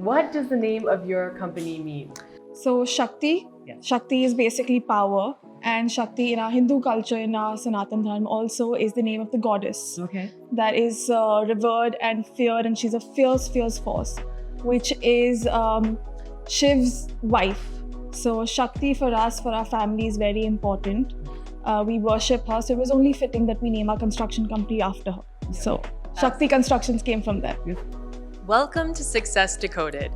what does the name of your company mean? So Shakti, Shakti is basically power, and Shakti in our Hindu culture, in our Sanatan Dharma also is the name of the goddess. Okay. That is revered and feared, and she's a fierce, fierce force, which is Shiv's wife. So Shakti for us, for our family, is very important. We worship her, so it was only fitting that we name our construction company after her. So Shakti Constructions came from there. Welcome to Success Decoded.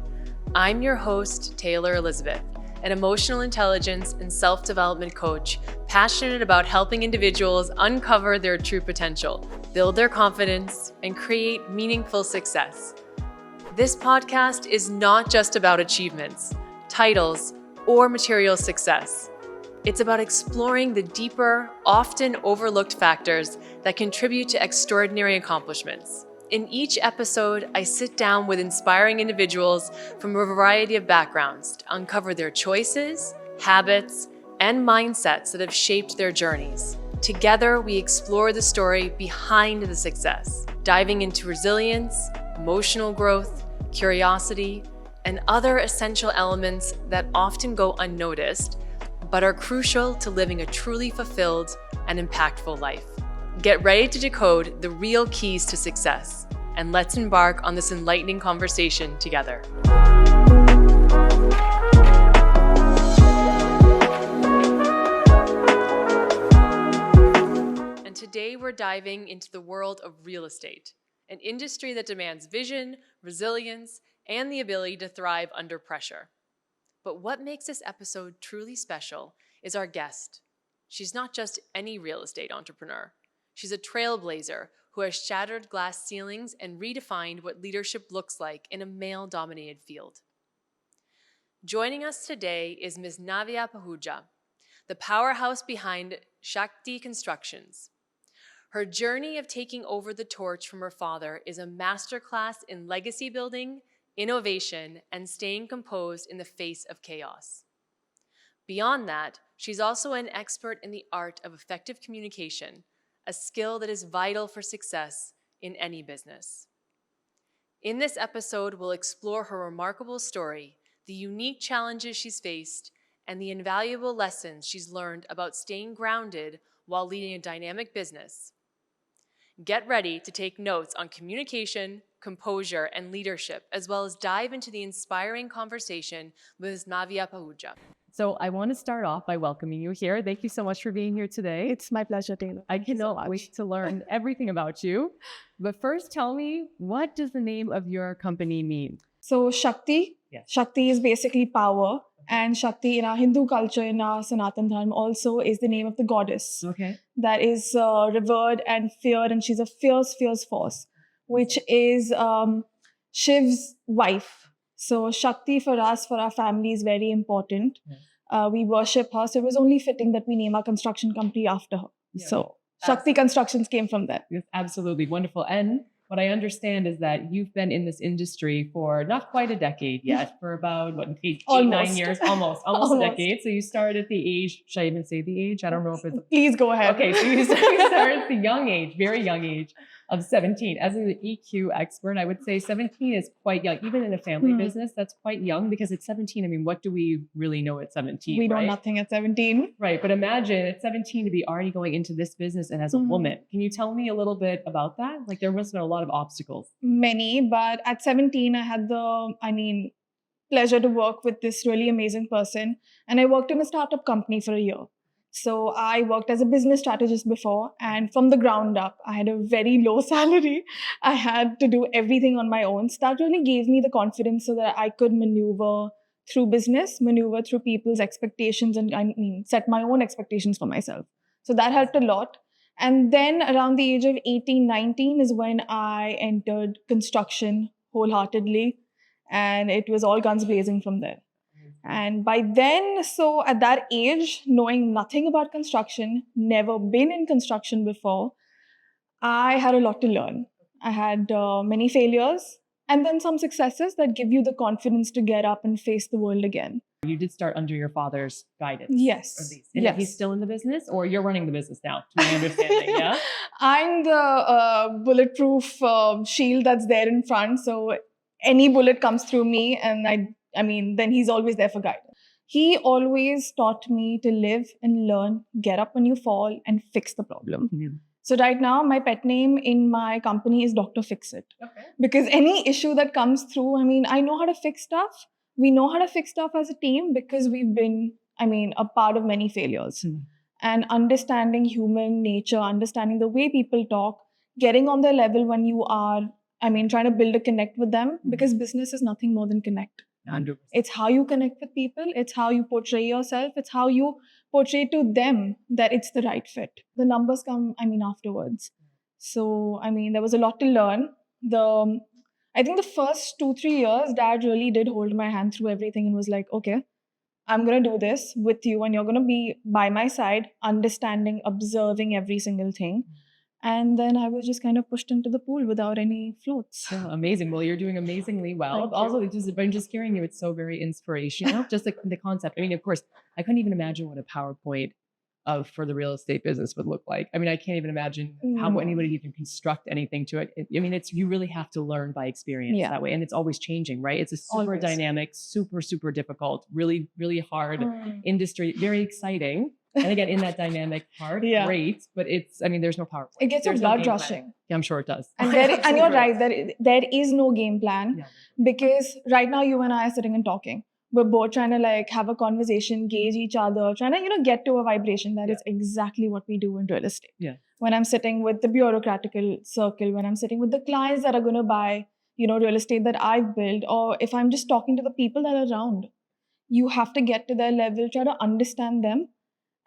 I'm your host, Taylor Elizabeth, an emotional intelligence and self-development coach passionate about helping individuals uncover their true potential, build their confidence, and create meaningful success. This podcast is not just about achievements, titles, or material success. It's about exploring the deeper, often overlooked factors that contribute to extraordinary accomplishments. In each episode, I sit down with inspiring individuals from a variety of backgrounds to uncover their choices, habits, and mindsets that have shaped their journeys. Together, we explore the story behind the success, diving into resilience, emotional growth, curiosity, and other essential elements that often go unnoticed, but are crucial to living a truly fulfilled and impactful life. Get ready to decode the real keys to success, and let's embark on this enlightening conversation together. And today we're diving into the world of real estate, an industry that demands vision, resilience, and the ability to thrive under pressure. But what makes this episode truly special is our guest. She's not just any real estate entrepreneur. She's a trailblazer who has shattered glass ceilings and redefined what leadership looks like in a male-dominated field. Joining us today is Ms. Navya Pahuja, the powerhouse behind Shakti Constructions. Her journey of taking over the torch from her father is a masterclass in legacy building, innovation, and staying composed in the face of chaos. Beyond that, she's also an expert in the art of effective communication, a skill that is vital for success in any business. In this episode, we'll explore her remarkable story, the unique challenges she's faced, and the invaluable lessons she's learned about staying grounded while leading a dynamic business. Get ready to take notes on communication, composure, and leadership, as well as dive into the inspiring conversation with Navya Pahuja. So I want to start off by welcoming you here. Thank you so much for being here today. It's my pleasure, Taylor. I cannot wait to learn everything about you. But first, tell me, what does the name of your company mean? So Shakti, Shakti is basically power, and Shakti in our Hindu culture, in our Sanatan Dharma also is the name of the goddess. Okay. That is revered and feared, and she's a fierce, fierce force, which is Shiv's wife. So Shakti for us, for our family, is very important. We worship her, so it was only fitting that we name our construction company after her. So Shakti Constructions came from there. Yes, absolutely wonderful. And what I understand is that you've been in this industry for not quite a decade yet, for about, 8, 9 years, almost a decade. So you started at the age, should I even say the age? I don't know if it's... Please go ahead. Okay, so you started at the young age, very young age of 17. As an EQ expert, I would say 17 is quite young. Even in a family business, that's quite young, because at 17, I mean, what do we really know at 17? We know nothing at 17. Right, but imagine at 17 to be already going into this business and as a woman. Can you tell me a little bit about that? Like, there must have been a lot of obstacles. Many, but at 17, I had the, pleasure to work with this really amazing person. And I worked in a startup company for a year. So I worked as a business strategist before, and from the ground up, I had a very low salary. I had to do everything on my own. So that really gave me the confidence so that I could maneuver through business, maneuver through people's expectations, and set my own expectations for myself. So that helped a lot. And then around the age of 18, 19 is when I entered construction wholeheartedly, and it was all guns blazing from there. And by then, so at that age, knowing nothing about construction, never been in construction before, I had a lot to learn. I had many failures and then some successes that give you the confidence to get up and face the world again. You did start under your father's guidance. Yes. And yes. He's still in the business, or you're running the business now, to my understanding, yeah? I'm the bulletproof shield that's there in front. So any bullet comes through me, and I mean, then he's always there for guidance. He always taught me to live and learn, get up when you fall, and fix the problem. So right now, my pet name in my company is Dr. Fix It. Okay. Because any issue that comes through, I mean, I know how to fix stuff. We know how to fix stuff as a team because we've been, I mean, a part of many failures. And understanding human nature, understanding the way people talk, getting on their level when you are, I mean, trying to build a connect with them, because business is nothing more than connect. 100%. It's how you connect with people. It's how you portray yourself. It's how you portray to them that it's the right fit. The numbers come, I mean, afterwards. So, I mean, there was a lot to learn. I think the first 2-3 years, Dad really did hold my hand through everything and was like, okay, I'm going to do this with you and you're going to be by my side, understanding, observing every single thing. And then I was just kind of pushed into the pool without any floats. Oh, amazing. Well, you're doing amazingly well. Thank you. Also, just hearing you, it's so very inspirational. Just the concept. I mean, of course, I couldn't even imagine what a PowerPoint for the real estate business would look like. I mean, I can't even imagine how anybody even construct anything to it. I mean, you really have to learn by experience that way. And it's always changing, right? It's a super dynamic, super difficult, really, really hard industry, very exciting. And again, in that dynamic part, great, but I mean, there's no PowerPoint. It gets your blood rushing. Yeah, I'm sure it does. And you're right, there is no game plan because right now you and I are sitting and talking. We're both trying to like have a conversation, gauge each other, trying to, get to a vibration. That is exactly what we do in real estate. Yeah. When I'm sitting with the bureaucratical circle, when I'm sitting with the clients that are going to buy, real estate that I've built, or if I'm just talking to the people that are around, you have to get to their level, try to understand them,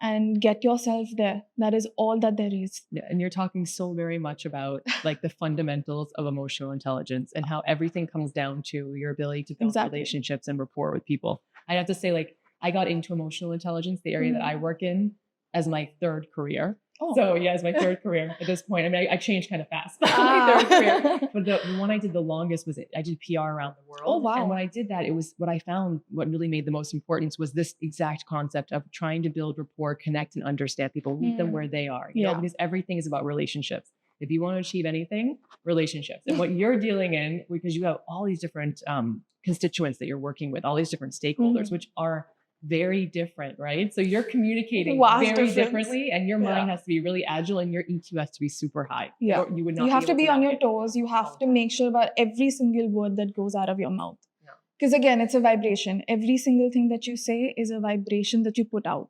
and get yourself there. That is all that there is. Yeah, and you're talking so very much about like the fundamentals of emotional intelligence and how everything comes down to your ability to build relationships and rapport with people. I have to say, like, I got into emotional intelligence, the area that I work in, as my third career. So yeah, it's my third career at this point. I mean, I changed kind of fast. My third career. But the one I did the longest was I did PR around the world. Oh, wow. And when I did that, it was what I found, what really made the most importance was this exact concept of trying to build rapport, connect and understand people, meet them where they are. You know, because everything is about relationships. If you want to achieve anything, relationships. And what you're dealing in, because you have all these different constituents that you're working with, all these different stakeholders, which are very different, right? So you're communicating very differently, and your mind has to be really agile, and your EQ has to be super high. Yeah, or you would not. You have to be on your toes. You have to make sure about every single word that goes out of your mouth. Because again, it's a vibration. Every single thing that you say is a vibration that you put out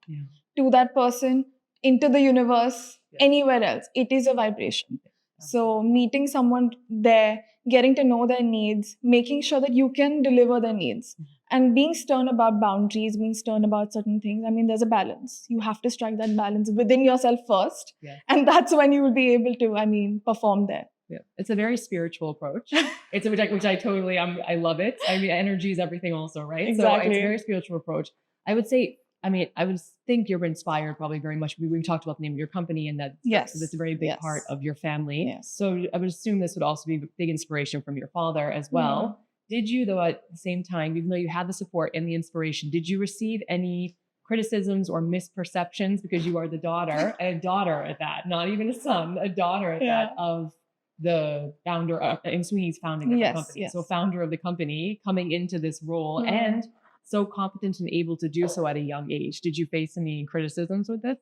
to that person, into the universe, anywhere else. It is a vibration. So meeting someone there, getting to know their needs, making sure that you can deliver their needs. And being stern about boundaries, being stern about certain things. I mean, there's a balance. You have to strike that balance within yourself first. And that's when you will be able to, perform there. Yeah, it's a very spiritual approach. It's which I totally, I love it. I mean, energy is everything also, right? Exactly. So it's a very spiritual approach. I would say, I would think you're inspired probably very much. We talked about the name of your company and that's a very big part of your family. So I would assume this would also be a big inspiration from your father as well. Did you, though, at the same time, even though you had the support and the inspiration, did you receive any criticisms or misperceptions because you are the daughter, and a daughter at that, not even a son, a daughter at that of the founder, I'm assuming he's founding the company. So founder of the company coming into this role and so competent and able to do so at a young age. Did you face any criticisms with this?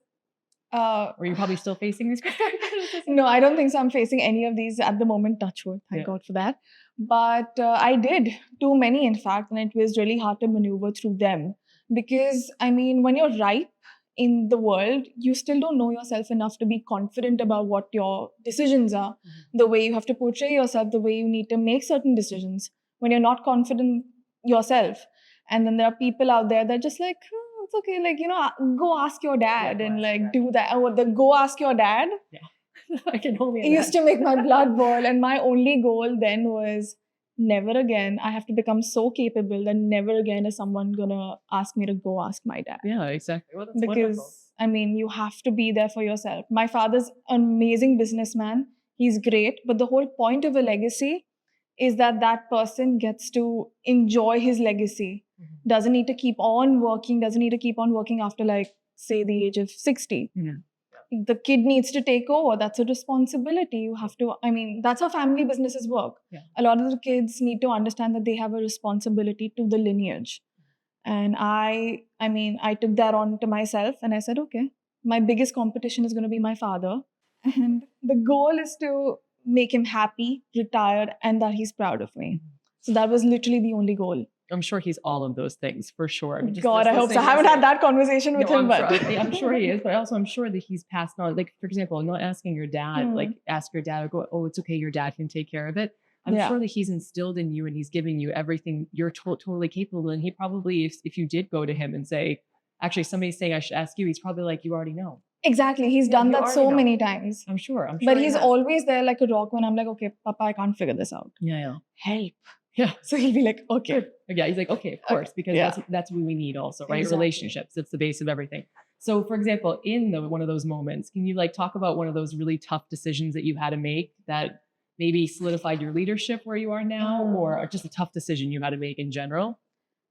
Were you probably still facing these criticisms? No, I don't think so. I'm facing any of these at the moment, touch wood, thank God for that. But I did, too many in fact, and it was really hard to maneuver through them. Because, when you're ripe in the world, you still don't know yourself enough to be confident about what your decisions are, the way you have to portray yourself, the way you need to make certain decisions when you're not confident yourself. And then there are people out there that are just like, it's okay, go ask your dad and do that. Or go ask your dad. Yeah. I can only imagine. It used to make my blood boil. And my only goal then was never again. I have to become so capable that never again is someone gonna ask me to go ask my dad. Yeah, exactly. Well, that's because wonderful. You have to be there for yourself. My father's an amazing businessman. He's great. But the whole point of a legacy is that person gets to enjoy his legacy. Doesn't need to keep on working, doesn't need to keep on working after say the age of 60. the kid needs to take over. That's a responsibility. You have to, that's how family businesses work. Yeah. A lot of the kids need to understand that they have a responsibility to the lineage. And I took that on to myself and I said, okay, my biggest competition is going to be my father. And the goal is to make him happy, retired, and that he's proud of me. So that was literally the only goal. I'm sure he's all of those things for sure. I mean, God, I hope so. I haven't had that conversation with him, but I'm sure he is. But also, I'm sure that he's passed on. Like, for example, not asking your dad, like, ask your dad, go, oh, it's okay, your dad can take care of it. I'm sure that he's instilled in you and he's giving you everything you're totally capable. And he probably, if you did go to him and say, actually, somebody's saying I should ask you, he's probably like, you already know. Exactly. He's done that so many times. I'm sure. But he's always there like a rock when I'm like, okay, Papa, I can't figure this out. Yeah. Help. Yeah. So he'll be like, okay. Yeah. He's like, okay, of course, because that's what we need also, right? Exactly. Relationships. It's the base of everything. So for example, in one of those moments, can you like talk about one of those really tough decisions that you had to make that maybe solidified your leadership where you are now, or just a tough decision you had to make in general?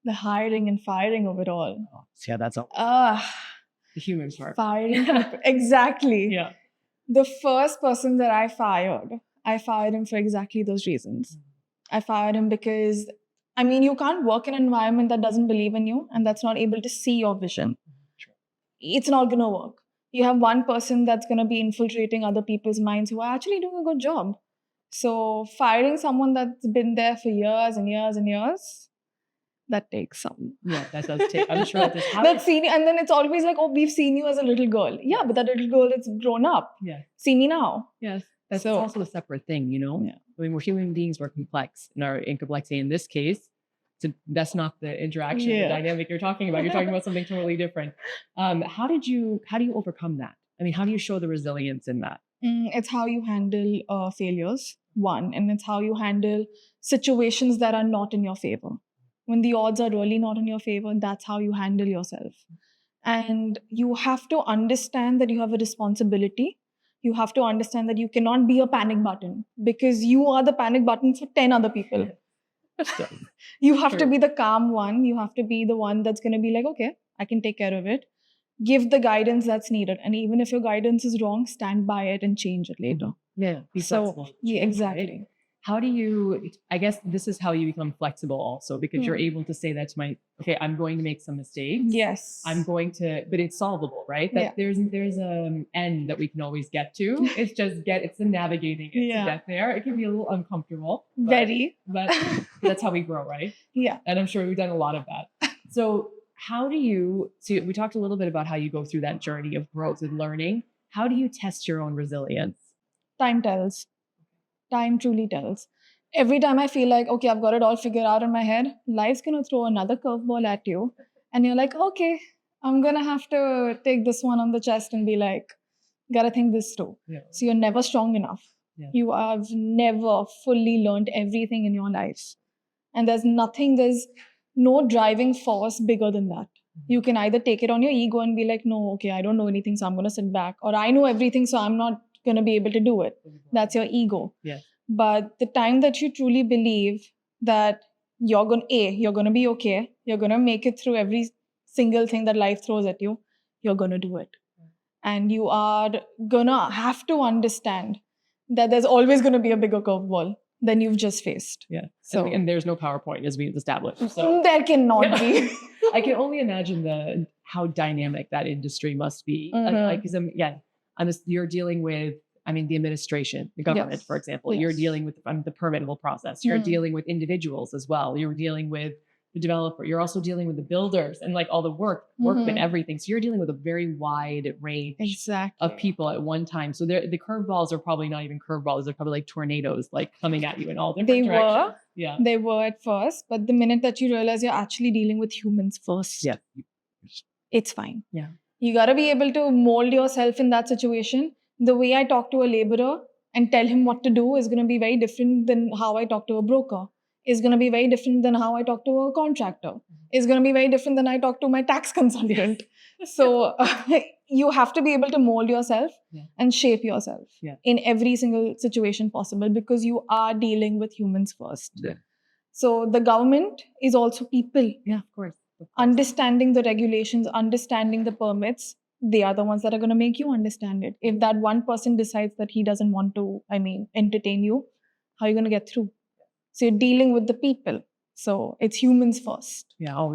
The hiring and firing of it all. Oh, yeah, that's all. The human part. Firing people. Exactly. Yeah. The first person that I fired him for exactly those reasons. I fired him because, you can't work in an environment that doesn't believe in you and that's not able to see your vision. True. It's not going to work. You have one person that's going to be infiltrating other people's minds who are actually doing a good job. So firing someone that's been there for years and years and years, that takes some. Yeah, that does take. I'm sure it does. That's seen you, and then it's always like, oh, we've seen you as a little girl. Yeah, but that little girl is grown up. Yeah. See me now. Yes. That's also a separate thing, you know? Yeah. I mean, we're human beings, we're complex. In complexity in this case, that's not the interaction, the dynamic you're talking about. You're talking about something totally different. How do you overcome that? I mean, how do you show the resilience in that? It's how you handle failures, one, and it's how you handle situations that are not in your favor. When the odds are really not in your favor, that's how you handle yourself. And you have to understand that you have a responsibility. You have to understand that you cannot be a panic button because you are the panic button for 10 other people. You have to be the calm one. You have to be the one that's going to be like, okay, I can take care of it. Give the guidance that's needed. And even if your guidance is wrong, stand by it and change it later. Yeah, be flexible. Yeah, exactly. Right? How do you, I guess this is how you become flexible also, because you're able to say that to okay, I'm going to make some mistakes. Yes. I'm going to, but it's solvable, right? That there's an end that we can always get to. It's just it's the navigating it to get there. It can be a little uncomfortable. But that's how we grow, right? Yeah. And I'm sure we've done a lot of that. So how do you, we talked a little bit about how you go through that journey of growth and learning. How do you test your own resilience? Time tells. Time truly tells. Every time I feel like, okay, I've got it all figured out in my head, life's going to throw another curveball at you. And you're like, okay, I'm going to have to take this one on the chest and be like, got to think this through. Yeah. So you're never strong enough. Yeah. You have never fully learned everything in your life. And there's no driving force bigger than that. You can either take it on your ego and be like, no, okay, I don't know anything, so I'm going to sit back. Or I know everything, so I'm not going to be able to do it. That's your ego. Yeah. But the time that you truly believe that you're going to be okay, you're going to make it through every single thing that life throws at you, you're going to do it. And you are going to have to understand that there's always going to be a bigger curveball than you've just faced. Yeah. So, and there's no PowerPoint, as we've established. So there cannot be. I can only imagine how dynamic that industry must be. Because you're dealing with, the administration, the government, for example. Yes. You're dealing with the permittable process. You're dealing with individuals as well. You're dealing with the developer. You're also dealing with the builders and like all the workmen, everything. So you're dealing with a very wide range of people at one time. So the curveballs are probably not even curveballs. They're probably like tornadoes, like coming at you in all different directions. They were at first, but the minute that you realize you're actually dealing with humans first, it's fine. Yeah. You got to be able to mold yourself in that situation. The way I talk to a laborer and tell him what to do is going to be very different than how I talk to a broker. Is going to be very different than how I talk to a contractor. Is going to be very different than I talk to my tax consultant. So you have to be able to mold yourself and shape yourself in every single situation possible because you are dealing with humans first. Yeah. So the government is also people. Yeah, of course. Understanding the regulations, understanding the permits, they are the ones that are going to make you understand it. If that one person decides that he doesn't want to, entertain you, how are you going to get through? So you're dealing with the people. So it's humans first. Yeah,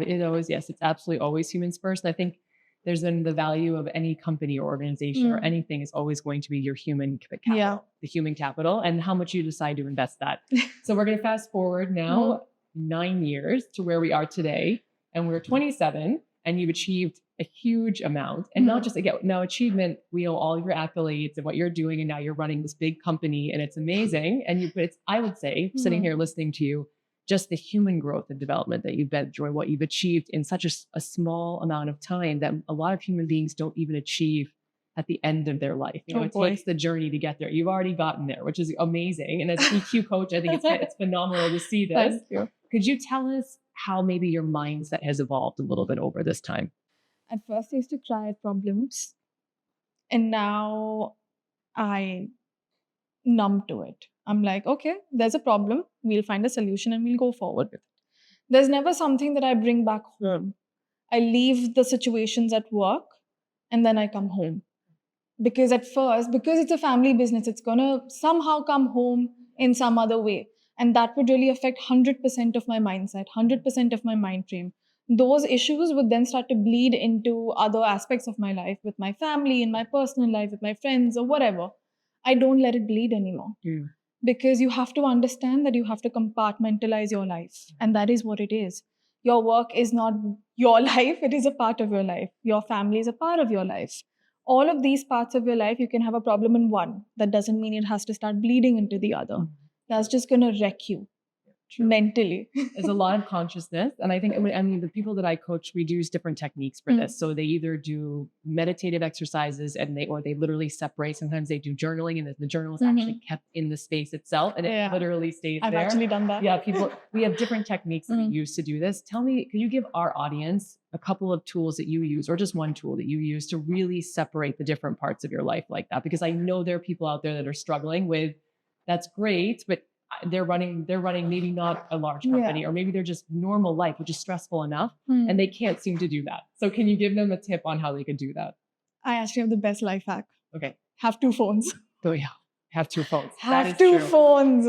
yes, it's absolutely always humans first. I think there's been the value of any company or organization or anything is always going to be your human capital, the human capital, and how much you decide to invest that. So we're going to fast forward now 9 years to where we are today, and we're 27, and you've achieved a huge amount, and not just again, now achievement, we know all of your accolades and what you're doing, and now you're running this big company, and it's amazing. And I would say, sitting here listening to you, just the human growth and development that you've been through and what you've achieved in such a small amount of time that a lot of human beings don't even achieve at the end of their life. It takes the journey to get there. You've already gotten there, which is amazing. And as EQ coach, I think it's phenomenal to see this. Thank you. Could you tell us how maybe your mindset has evolved a little bit over this time? At first, I used to cry at problems, and now I numb to it. I'm like, okay, there's a problem. We'll find a solution and we'll go forward with it. There's never something that I bring back home. I leave the situations at work and then I come home. Because at first, because it's a family business, it's going to somehow come home in some other way. And that would really affect 100% of my mindset, 100% of my mind frame. Those issues would then start to bleed into other aspects of my life, with my family, in my personal life, with my friends or whatever. I don't let it bleed anymore. Because you have to understand that you have to compartmentalize your life. And that is what it is. Your work is not your life. It is a part of your life. Your family is a part of your life. All of these parts of your life, you can have a problem in one. That doesn't mean it has to start bleeding into the other. That's just going to wreck you. Mentally. There's a lot of consciousness. And I think, the people that I coach, we use different techniques for this. So they either do meditative exercises or they literally separate. Sometimes they do journaling, and the journal is actually kept in the space itself, and it literally stays there. I've actually done that. Yeah, we have different techniques that we use to do this. Tell me, can you give our audience a couple of tools that you use, or just one tool that you use to really separate the different parts of your life like that? Because I know there are people out there that are struggling with, that's great, but they're running maybe not a large company, or maybe they're just normal life, which is stressful enough, and they can't seem to do that. So can you give them a tip on how they could do that? I actually have the best life hack. Okay. Have 2 phones. Oh yeah. Have 2 phones. Have 2 phones.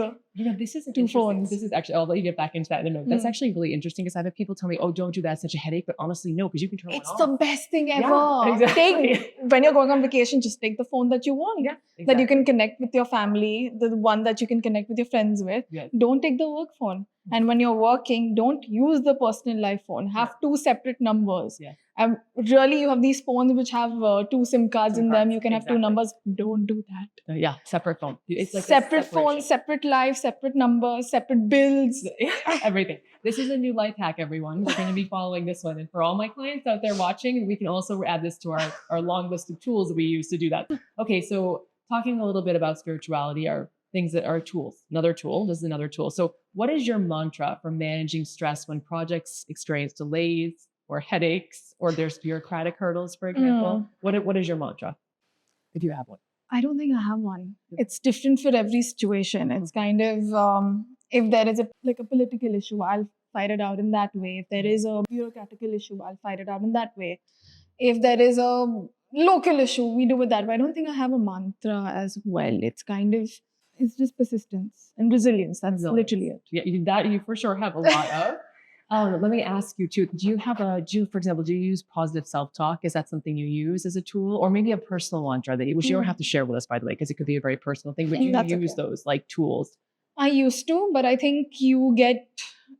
This is 2 phones. This is actually, I'll let you get back into that in a minute. That's actually really interesting, because I've had people tell me, oh, don't do that. It's such a headache. But honestly, no, because you can turn it off. It's the best thing ever. Yeah, exactly. When you're going on vacation, just take the phone that you want. Yeah, exactly. That you can connect with your family, the one that you can connect with your friends with. Yes. Don't take the work phone. And when you're working, don't use the personal life phone. Have 2 separate numbers. Yeah. Really, you have these phones which have 2 SIM cards in them. You can have 2 numbers. Don't do that. Separate phone. It's like separate phone, separate life, separate numbers, separate bills. Everything. This is a new life hack, everyone. We're going to be following this one. And for all my clients out there watching, we can also add this to our long list of tools that we use to do that. Okay, so talking a little bit about spirituality are things that are tools. Another tool. This is another tool. So what is your mantra for managing stress when projects experience delays or headaches, or there's bureaucratic hurdles, for example? What is your mantra, if you have one? I don't think I have one. It's different for every situation. It's kind of, if there is a political issue, I'll fight it out in that way. If there is a bureaucratic issue, I'll fight it out in that way. If there is a local issue, we do it that way. I don't think I have a mantra as well. It's just persistence and resilience. That's literally it. Yeah, that you for sure have a lot of. Let me ask you too, for example, do you use positive self-talk? Is that something you use as a tool, or maybe a personal mantra that you don't have to share with us, by the way, because it could be a very personal thing, but you use those like tools? I used to, but I think you get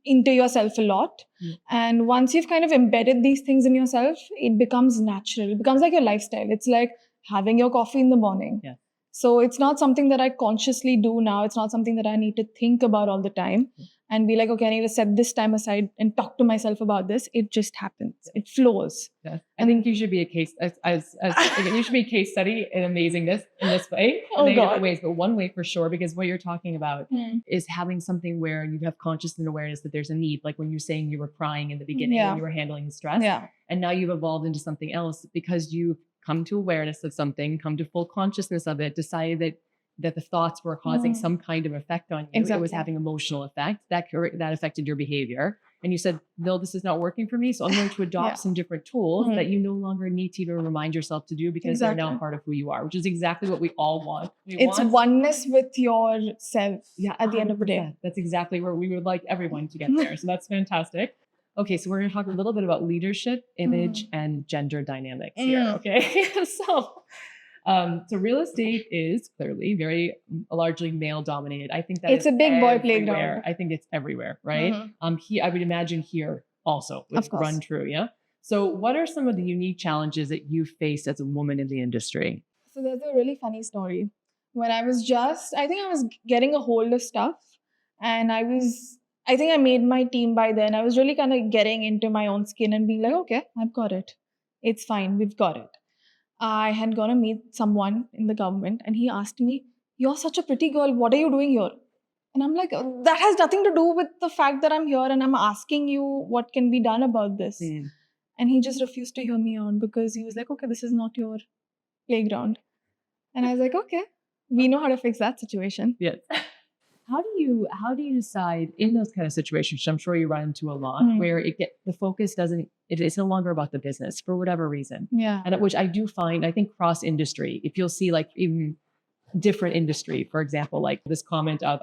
into yourself a lot. And once you've kind of embedded these things in yourself, it becomes natural. It becomes like your lifestyle. It's like having your coffee in the morning. Yeah. So it's not something that I consciously do now. It's not something that I need to think about all the time and be like, okay, I need to set this time aside and talk to myself about this. It just happens. It flows. Yeah. I think you should be a case you should be a case study in amazingness in this way. In different ways, but one way for sure, because what you're talking about is having something where you have conscious awareness that there's a need. Like when you're saying you were crying in the beginning when you were handling the stress, and now you've evolved into something else because you come to awareness of something, come to full consciousness of it, decided that the thoughts were causing some kind of effect on you. Exactly. It was having emotional effect that affected your behavior. and you said, no, this is not working for me. So I'm going to adopt some different tools that you no longer need to even remind yourself to do because they're now part of who you are, which is exactly what we all want. It's oneness with yourself at the end of the 100%. day. That's exactly where we would like everyone to get there. So that's fantastic. Okay, so we're going to talk a little bit about leadership, image, and gender dynamics here. Okay, so real estate is clearly very largely male dominated. I think that it's a big boy everywhere. playground. I think it's everywhere, right? I would imagine here also would run true. Yeah. So what are some of the unique challenges that you faced as a woman in the industry? So there's a really funny story. When I was I think I was getting a hold of stuff, and I think I made my team by then. I was really kind of getting into my own skin and being like, okay, I've got it. It's fine. We've got it. I had gone to meet someone in the government, and he asked me, "You're such a pretty girl. What are you doing here?" And I'm like, that has nothing to do with the fact that I'm here and I'm asking you what can be done about this. And he just refused to hear me on because he was like, okay, this is not your playground. And I was like, okay, we know how to fix that situation. Yes. How do you decide in those kind of situations, which I'm sure you run into a lot, where the focus it's no longer about the business for whatever reason. Yeah. And which I do find, I think cross industry, if you'll see like even different industry, for example, like this comment of,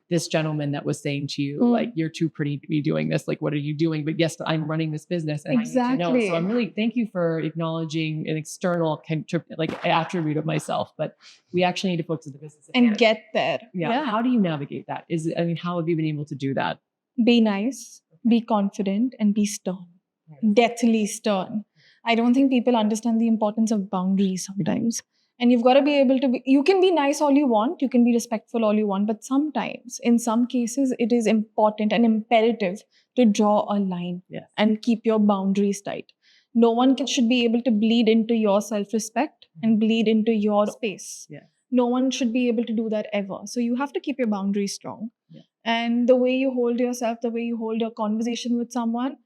this gentleman that was saying to you, like, you're too pretty to be doing this. Like, what are you doing? But yes, I'm running this business and I need to know. So I'm really, thank you for acknowledging an external attribute of myself, but we actually need to focus on the business and get there. Yeah. How do you navigate that? How have you been able to do that? Be nice, be confident, and be stern. Deathly stern. I don't think people understand the importance of boundaries sometimes. And you've got to be able to you can be nice all you want, you can be respectful all you want, but sometimes, in some cases, it is important and imperative to draw a line and keep your boundaries tight. No one should be able to bleed into your self-respect and bleed into your space. No one should be able to do that ever. So you have to keep your boundaries strong. And the way you hold yourself, the way you hold your conversation with someone,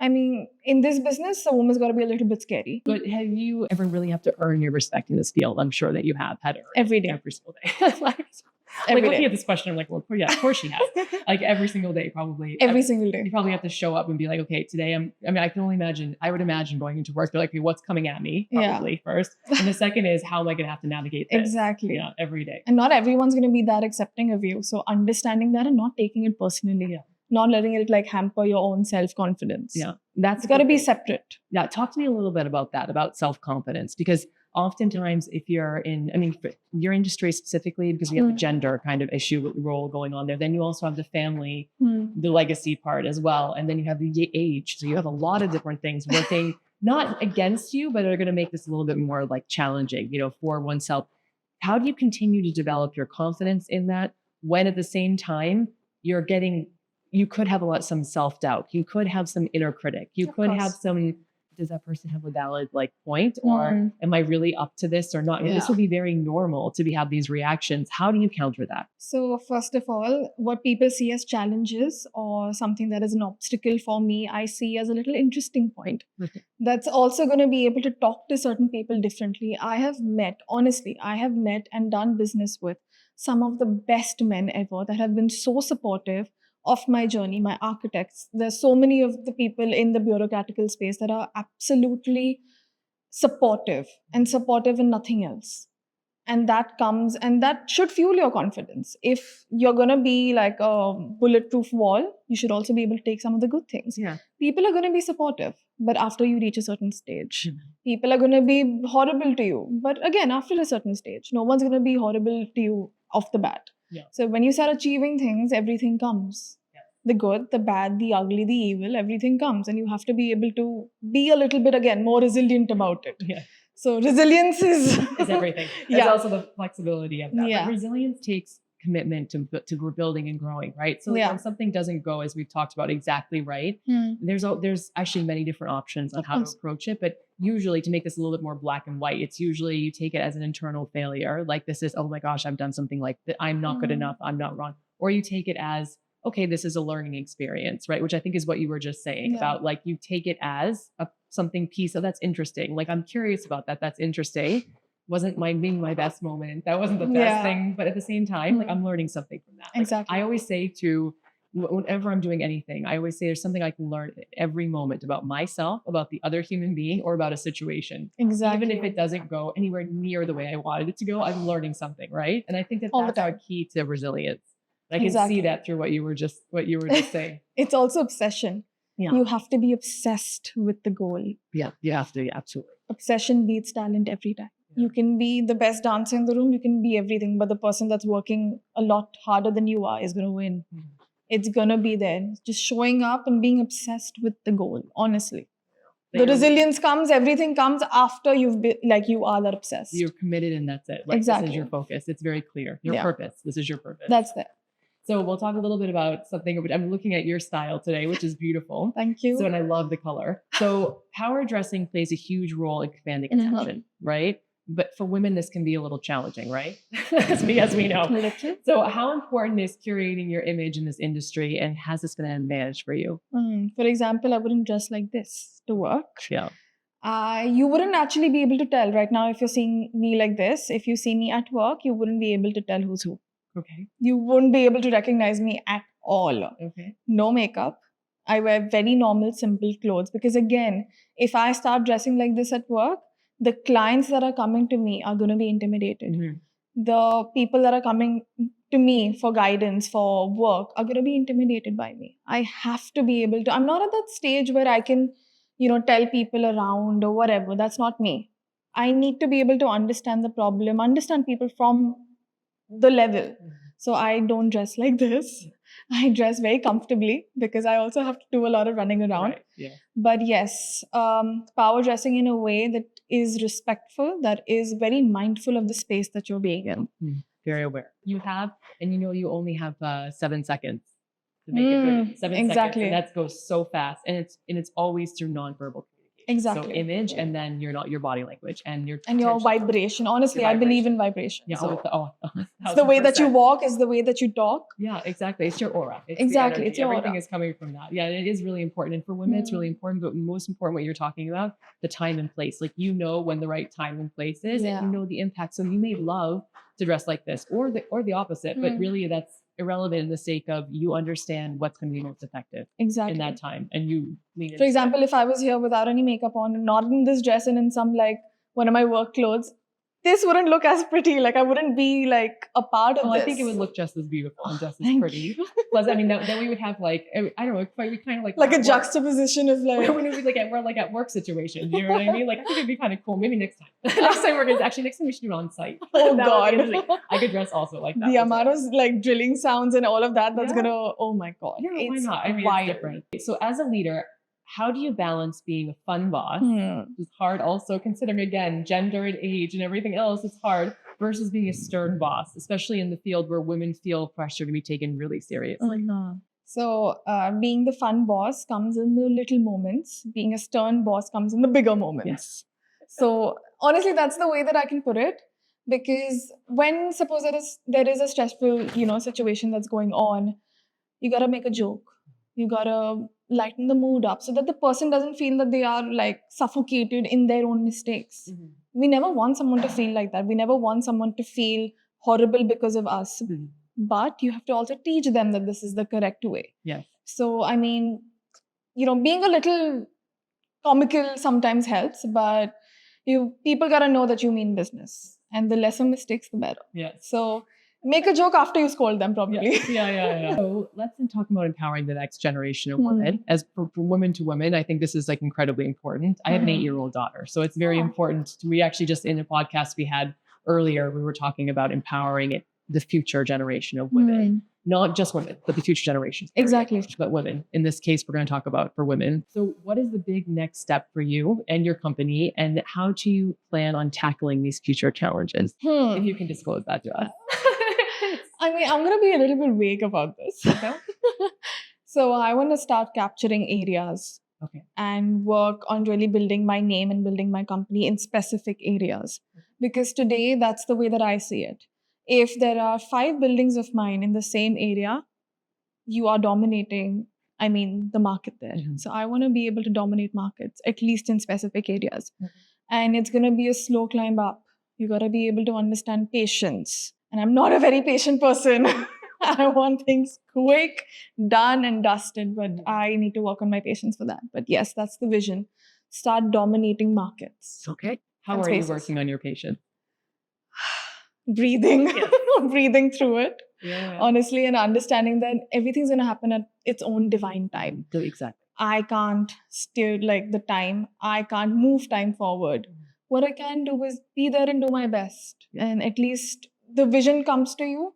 in this business, a woman's got to be a little bit scary. But have you ever really have to earn your respect in this field? I'm sure that you have had to earn every day. Every single day. Looking at this question, I'm like, well, yeah, of course she has. Like every single day, probably. Every single day. You probably have to show up and be like, okay, today I can only imagine, I would imagine going into work, they're like, okay, what's coming at me? Probably first. And the second is, how am I going to have to navigate this? Exactly. Yeah, every day. And not everyone's going to be that accepting of you. So understanding that and not taking it personally. Not letting it hamper your own self-confidence. Yeah. That's got to be separate. Yeah. Talk to me a little bit about that, about self-confidence, because oftentimes if you're in, your industry specifically, because we have the gender kind of issue role going on there, then you also have the family, the legacy part as well. And then you have the age. So you have a lot of different things working, not against you, but are going to make this a little bit more challenging, for oneself. How do you continue to develop your confidence in that when at the same time you could have some self-doubt. You could have some inner critic. You could have some, does that person have a valid point? Or am I really up to this or not? This would be very normal to have these reactions. How do you counter that? So first of all, what people see as challenges or something that is an obstacle for me, I see as a little interesting point. That's also going to be able to talk to certain people differently. I have met and done business with some of the best men ever that have been so supportive of my journey, my architects. There's so many of the people in the bureaucratical space that are absolutely supportive and in nothing else. And that should fuel your confidence. If you're going to be like a bulletproof wall, you should also be able to take some of the good things. People are going to be supportive, but after you reach a certain stage, people are going to be horrible to you. But again, after a certain stage, no one's going to be horrible to you off the bat. So when you start achieving things, everything comes. The good, the bad, the ugly, the evil, everything comes. And you have to be able to be a little bit, again, more resilient about it. So resilience is everything. There's also the flexibility of that. But resilience takes commitment to rebuilding and growing, right? So when something doesn't go as we've talked about exactly right, there's actually many different options on how to approach it. But usually, to make this a little bit more black and white, it's usually you take it as an internal failure. Like this is, oh my gosh, I've done something like that. I'm not good enough. I'm not wrong. Or you take it as, okay, this is a learning experience, right? Which I think is what you were just saying about you take it as something piece of that's interesting. I'm curious about that. That's interesting. Wasn't my best moment. That wasn't the best thing. But at the same time, I'm learning something from that. Exactly. I always say to whenever I'm doing anything, I always say there's something I can learn at every moment about myself, about the other human being, or about a situation. Exactly. Even if it doesn't go anywhere near the way I wanted it to go, I'm learning something, right? And I think that All the that's our time. key to resilience. I can Exactly. see that through what you were just saying. It's also obsession. Yeah. You have to be obsessed with the goal. Yeah, you have to, absolutely. Obsession beats talent every time. You can be the best dancer in the room, you can be everything, but the person that's working a lot harder than you are is going to win. It's going to be there. Just showing up and being obsessed with the goal, honestly. The resilience comes, everything comes after you've been, like, you are that obsessed. You're committed and that's it. Like, exactly. This is your focus. It's very clear. Your purpose. This is your purpose. That's it. So we'll talk a little bit about something. I'm looking at your style today, which is beautiful. Thank you. So, and I love the color. So power dressing plays a huge role in commanding attention, right? But for women, this can be a little challenging, right? as we know. So how important is curating your image in this industry, and has this been an advantage for you? For example, I wouldn't dress like this to work. Yeah. You wouldn't actually be able to tell right now if you're seeing me like this. If you see me at work, you wouldn't be able to tell who's who. Okay. You wouldn't be able to recognize me at all. Okay. No makeup. I wear very normal, simple clothes because, again, if I start dressing like this at work, the clients that are coming to me are going to be intimidated. The people that are coming to me for guidance, for work, are going to be intimidated by me. I have to be able to. I'm not at that stage where I can, tell people around or whatever. That's not me. I need to be able to understand the problem, understand people from the level. So I don't dress like this. I dress very comfortably because I also have to do a lot of running around. Right. Yeah. But yes, power dressing in a way that is respectful, that is very mindful of the space that you're being in. Very aware. You have, and you only have 7 seconds to make it good. 7 exactly. seconds, and that goes so fast, and it's always through nonverbal communication. Exactly. So image, and then your body language, and your vibration. Honestly, I believe in vibration. Yeah. So It's the way that you walk is the way that you talk. Yeah, exactly. It's your aura. It's exactly. It's your everything aura. is coming from that. Yeah, it is really important. And for women, it's really important. But most important, what you're talking about, the time and place. Like, when the right time and place is, and the impact. So you may love to dress like this, or the opposite. But really, that's irrelevant in the sake of you understand what's going to be most effective in that time, and you lean into For example, if I was here without any makeup on, not in this dress and in some one of my work clothes, this wouldn't look as pretty. Like, I wouldn't be like a part of this. I think it would look just as beautiful and just as pretty. Plus, I mean, then we would have I don't know, we kind of like a juxtaposition of when we would at work situations. You know what I mean? Like, I think it'd be kind of cool. Maybe next time. next time we should do it on site. Oh God! I could dress also like that. The amount of drilling sounds and all of that. That's gonna. Oh my God! Yeah, why not? I mean, it's different. So, as a leader, how do you balance being a fun boss, which is hard also, considering, again, gender and age and everything else, it's hard, versus being a stern boss, especially in the field where women feel pressure to be taken really seriously? So being the fun boss comes in the little moments. Being a stern boss comes in the bigger moments. Yes. So honestly, that's the way that I can put it. Because when, suppose there is a stressful, situation that's going on, you got to make a joke. You got to lighten the mood up so that the person doesn't feel that they are suffocated in their own mistakes. We never want someone to feel like that. We never want someone to feel horrible because of us. But you have to also teach them that this is the correct way. Yes. So, I mean, being a little comical sometimes helps, but people got to know that you mean business. And the lesser mistakes, the better. Yes. So make a joke after you scold them, probably. Yeah. So let's talk about empowering the next generation of women. As for women to women, I think this is incredibly important. I have an 8-year-old daughter, so it's very important. We actually just in a podcast we had earlier, we were talking about empowering the future generation of women, not just women, but the future generations. Exactly. But women. In this case, we're going to talk about for women. So what is the big next step for you and your company, and how do you plan on tackling these future challenges? If you can disclose that to us. I mean, I'm going to be a little bit vague about this. Okay. So I want to start capturing areas and work on really building my name and building my company in specific areas. Because today, that's the way that I see it. If there are 5 buildings of mine in the same area, you are dominating, the market there. So I want to be able to dominate markets, at least in specific areas. And it's going to be a slow climb up. You got to be able to understand patience. And I'm not a very patient person. I want things quick, done and dusted, but I need to work on my patience for that. But yes, that's the vision. Start dominating markets. Okay. How And are you spaces. working on your patience? Breathing, Yes. breathing through it, Yeah. honestly, and understanding that everything's going to happen at its own divine time. Exactly. I can't steer like the time. I can't move time forward. What I can do is be there and do my best. And at least the vision comes to you.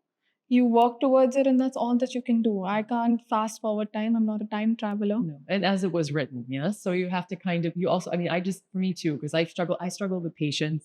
You work towards it, and that's all that you can do. I can't fast forward time. I'm not a time traveler. No. And as it was written, yes. So you have to kind of, you also, I mean, for me too, because I struggled with patience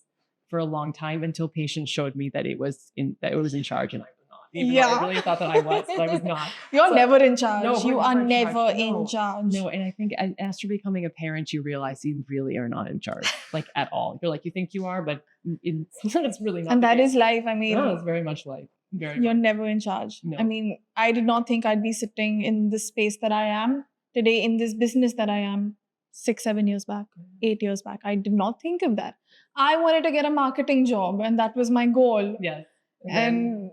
for a long time until patience showed me that it was in charge, and I was not. Even though I really thought that I was, but I was not. You're So- never in charge. No, you we're are never never in in charge. No, and I think after becoming a parent, you realize you really are not in charge, like at all. You're like, you think you are, but it's really not. And the that case. is life. I mean, No, it's very much life. Very you're much. never in charge. No. I mean, I did not think I'd be sitting in this space that I am today, in this business that I am 6-7 years back, 8 years back. I did not think of that. I wanted to get a marketing job, and that was my goal. Yes. And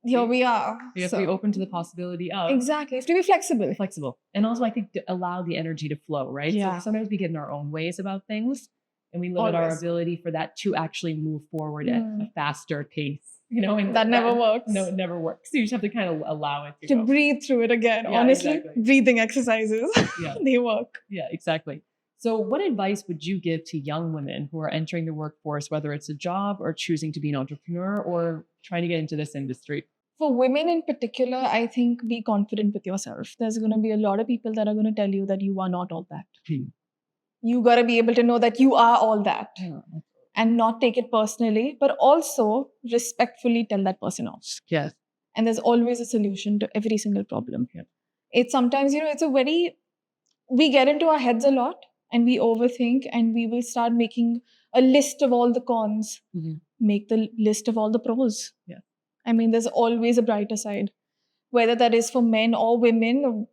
here we are. you have So- to be open to the possibility of Exactly. You have to be flexible. flexible, and also I think to allow the energy to flow. Right. Yeah. So sometimes we get in our own ways about things, and we limit our Always. ability for that to actually move forward at a faster pace. And That never works. No, it never works. So you just have to kind of allow it to To go. breathe through it again. Yeah, Honestly, exactly. breathing exercises, Yeah. they work. Yeah, exactly. So what advice would you give to young women who are entering the workforce, whether it's a job or choosing to be an entrepreneur or trying to get into this industry? For women in particular, I think be confident with yourself. There's going to be a lot of people that are going to tell you that you are not all that. You got to be able to know that you are all that and not take it personally, but also respectfully tell that person off. Yes. And there's always a solution to every single problem. Yeah. It's sometimes, we get into our heads a lot and we overthink, and we will start making a list of all the cons. Mhm. Make the list of all the pros. Yeah. I mean, there's always a brighter side, whether that is for men or women, or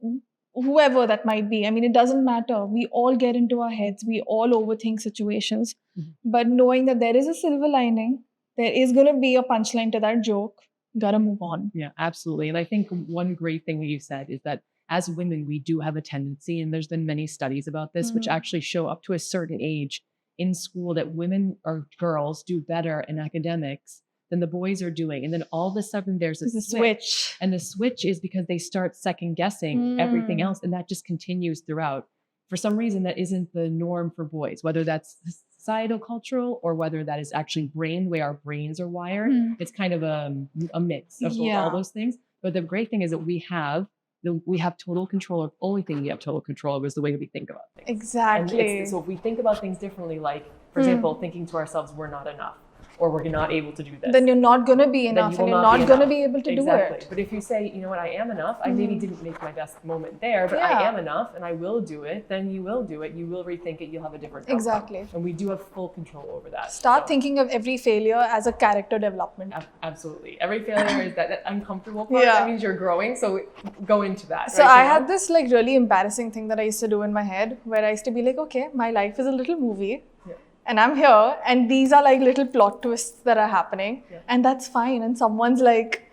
whoever that might be. I mean, it doesn't matter. We all get into our heads. We all overthink situations. Mhm. But knowing that there is a silver lining, there is going to be a punchline to that joke, gotta move on. Yeah, absolutely. And I think one great thing that you said is that as women, we do have a tendency, and there's been many studies about this, which actually show up to a certain age in school that women or girls do better in academics than the boys are doing. And then all of a sudden there's a switch. And the switch is because they start second guessing everything else. And that just continues throughout. For some reason, that isn't the norm for boys, whether that's societal, cultural, or whether that is actually the way our brains are wired. It's kind of a mix of all those things. But the great thing is that we have total control. The only thing we have total control of is the way we think about things. Exactly. So if we think about things differently, like, for example, thinking to ourselves, we're not enough, or we're not able to do this. Then you're not going to be enough, and you're not going to be able to do it. But if you say, you know what, I am enough, I maybe didn't make my best moment there, but I am enough and I will do it, then you will do it. You will rethink it. You'll have a different outcome. Exactly. And we do have full control over that. Start thinking of every failure as a character development. Absolutely. Every failure is that uncomfortable part. That means you're growing. So go into that. So I had this like really embarrassing thing that I used to do in my head, where I used to be like, okay, my life is a little movie. And I'm here, and these are like little plot twists that are happening, and that's fine. And someone's like,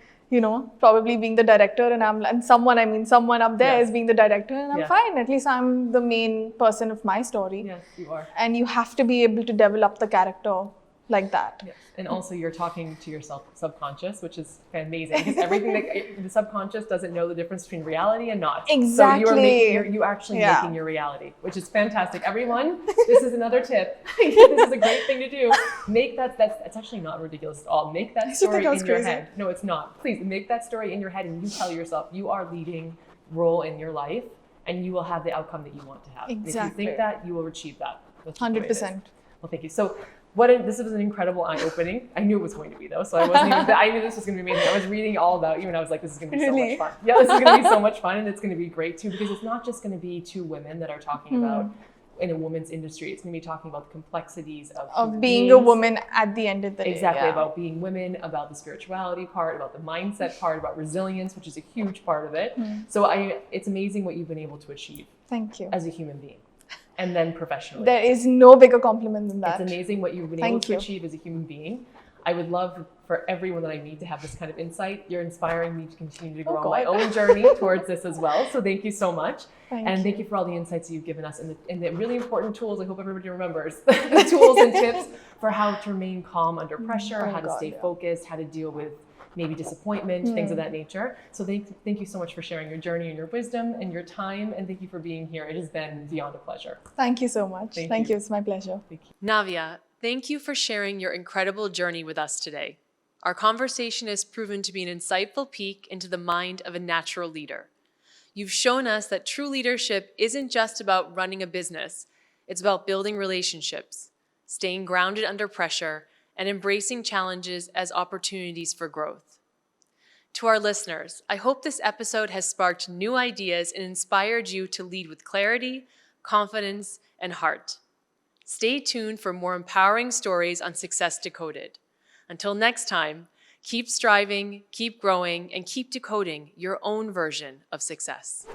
probably being the director, and someone up there is being the director, and I'm fine. At least I'm the main person of my story. Yes, you are. And you have to be able to develop the character like that. Yes. And also you're talking to your subconscious, which is amazing, because everything that the subconscious doesn't know the difference between reality and not. Exactly. So you're actually making your reality, which is fantastic. Everyone, this is another tip. This is a great thing to do. Make that's actually not ridiculous at all. Make that story in your head. No, it's not. Please make that story in your head, and you tell yourself you are leading role in your life, and you will have the outcome that you want to have. Exactly. If you think that, you will achieve that. 100%. Well, thank you. So this was an incredible eye-opening. I knew it was going to be, though, so I knew this was going to be amazing. I was reading all about you, and I was like, this is going to be so much fun. Yeah, this is going to be so much fun, and it's going to be great, too, because it's not just going to be two women that are talking about in a women's industry. It's going to be talking about the complexities of being a woman at the end of the day. Exactly, about being women, about the spirituality part, about the mindset part, about resilience, which is a huge part of it. So it's amazing what you've been able to achieve. Thank you. As a human being. And then professionally. There is no bigger compliment than that. It's amazing what you've been able to achieve as a human being. I would love for everyone that I meet to have this kind of insight. You're inspiring me to continue to grow Oh, my God. own journey towards this as well. So thank you so much. Thank Thank you for all the insights you've given us and the really important tools. I hope everybody remembers the tools and tips for how to remain calm under pressure, Oh, how to God, stay yeah. focused, how to deal with maybe disappointment, things of that nature. So thank you so much for sharing your journey and your wisdom and your time. And thank you for being here. It has been beyond a pleasure. Thank you so much. Thank Thank you. you. It's my pleasure. Navya, thank you for sharing your incredible journey with us today. Our conversation has proven to be an insightful peek into the mind of a natural leader. You've shown us that true leadership isn't just about running a business. It's about building relationships, staying grounded under pressure, and embracing challenges as opportunities for growth. To our listeners, I hope this episode has sparked new ideas and inspired you to lead with clarity, confidence, and heart. Stay tuned for more empowering stories on Success Decoded. Until next time, keep striving, keep growing, and keep decoding your own version of success.